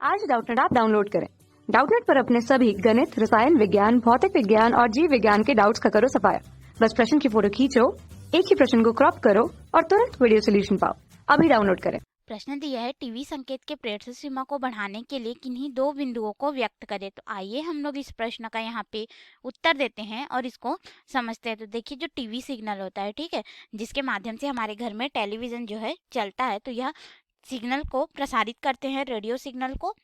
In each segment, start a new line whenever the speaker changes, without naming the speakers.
आज Doubtnut app download करें। Doubtnut पर अपने सभी गणित, रसायन विज्ञान, भौतिक विज्ञान और जीव विज्ञान के डाउट्स का करो सफाया। बस प्रश्न की फोटो खींचो, एक ही प्रश्न को क्रॉप करो और तुरंत वीडियो सोल्यूशन पाओ। अभी डाउनलोड करें।
प्रश्न दिया है टीवी संकेत के प्रेषण सीमा को बढ़ाने के लिए किन्हीं दो बिंदुओं को व्यक्त करें। तो आइए हम लोग इस प्रश्न का यहाँ पे उत्तर देते हैं और इसको समझते हैं। तो देखिए, जो टीवी सिग्नल होता है, ठीक है, जिसके माध्यम से हमारे घर में टेलीविजन जो है चलता है, तो यह सिग्नल को प्रसारित करते हैं, रेडियो सिग्नल को।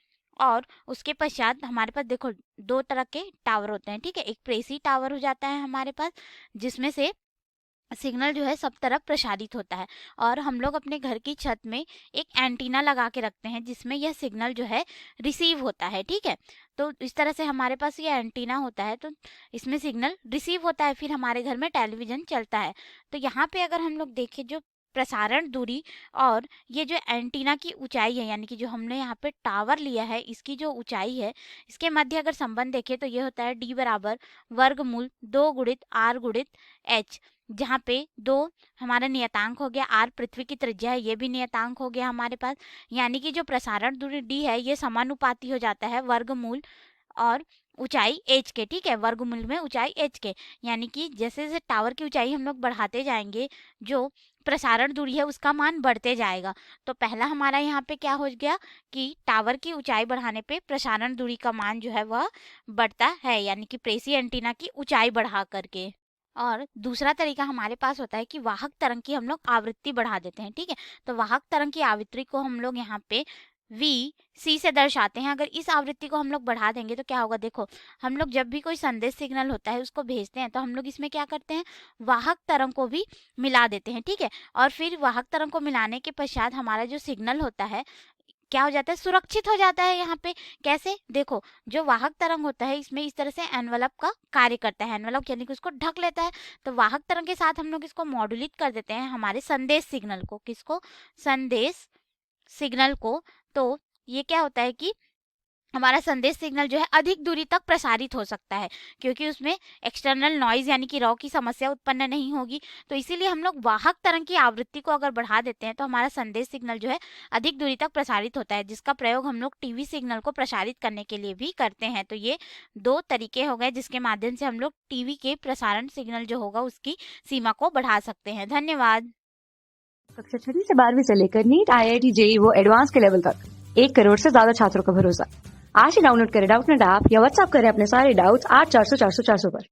और उसके पश्चात हमारे पास देखो दो तरह के टावर होते हैं, ठीक है। एक प्रेसी टावर हो जाता है हमारे पास, जिसमें से सिग्नल जो है सब तरफ प्रसारित होता है। और हम लोग अपने घर की छत में एक एंटीना लगा के रखते हैं जिसमें यह सिग्नल जो है रिसीव होता है, ठीक है। तो इस तरह से हमारे पास ये एंटीना होता है, तो इसमें सिग्नल रिसीव होता है, फिर हमारे घर में टेलीविज़न चलता है। तो यहाँ पे अगर हम लोग देखें, जो प्रसारण दूरी और ये जो एंटीना की ऊंचाई है, यानी कि जो हमने यहाँ पे टावर लिया है, इसकी जो ऊंचाई है, इसके मध्य अगर संबंध देखें तो ये होता है d बराबर वर्गमूल 2 गुणित r गुणित h, जहाँ पे 2 हमारा नियतांक हो गया, r पृथ्वी की त्रिज्या है, ये भी नियतांक हो गया हमारे पास। यानी कि जो प्रसारण दूरी d है ये समानुपाती हो जाता है वर्गमूल और ऊंचाई h के, ठीक है, वर्गमूल में ऊंचाई h के। यानी कि जैसे जैसे टावर की ऊंचाई हम लोग बढ़ाते जाएंगे, जो प्रसारण दूरी है उसका मान बढ़ते जाएगा। तो पहला हमारा यहाँ पे क्या हो गया कि टावर की ऊंचाई बढ़ाने पे प्रसारण दूरी का मान जो है वह बढ़ता है, यानी कि प्रेसी एंटीना की ऊंचाई बढ़ा करके। और दूसरा तरीका हमारे पास होता है कि वाहक तरंग की हम लोग आवृत्ति बढ़ा देते हैं, ठीक है। तो वाहक तरंग की आवृत्ति को हम लोग यहाँ पे VC से दर्शाते हैं। अगर इस आवृत्ति को हम लोग बढ़ा देंगे तो क्या होगा, देखो हम लोग जब भी कोई संदेश सिग्नल होता है उसको भेजते हैं तो हम लोग इसमें क्या करते हैं, वाहक तरंग को भी मिला देते हैं, ठीक है। और फिर वाहक तरंग को मिलाने के पश्चात हमारा जो सिग्नल होता है क्या हो जाता है, सुरक्षित हो जाता है। यहाँ पे कैसे, देखो जो वाहक तरंग होता है इसमें इस तरह से एनवलप का कार्य करता है, एनवलप यानी कि उसको ढक लेता है। तो वाहक तरंग के साथ हम लोग इसको मॉड्यूलेट कर देते हैं हमारे संदेश सिग्नल को, किसको, संदेश सिग्नल को। तो ये क्या होता है कि हमारा संदेश सिग्नल जो है अधिक दूरी तक प्रसारित हो सकता है, क्योंकि उसमें एक्सटर्नल नॉइज यानी कि रॉ की समस्या उत्पन्न नहीं होगी। तो इसीलिए हम लोग वाहक तरंग की आवृत्ति को अगर बढ़ा देते हैं तो हमारा संदेश सिग्नल जो है अधिक दूरी तक प्रसारित होता है, जिसका प्रयोग हम लोग टीवी सिग्नल को प्रसारित करने के लिए भी करते हैं। तो ये दो तरीके हो गए जिसके माध्यम से हम लोग टीवी के प्रसारण सिग्नल जो होगा उसकी सीमा को बढ़ा सकते हैं। धन्यवाद।
कक्षा 6 से 12वीं से लेकर नीट, IIT, JEE वो एडवांस के लेवल तक 1 करोड़ से ज्यादा छात्रों का भरोसा। आज ही डाउनलोड करें डाउटनेट ऐप या व्हाट्सएप करें अपने सारे डाउट्स 8400 400 400 पर।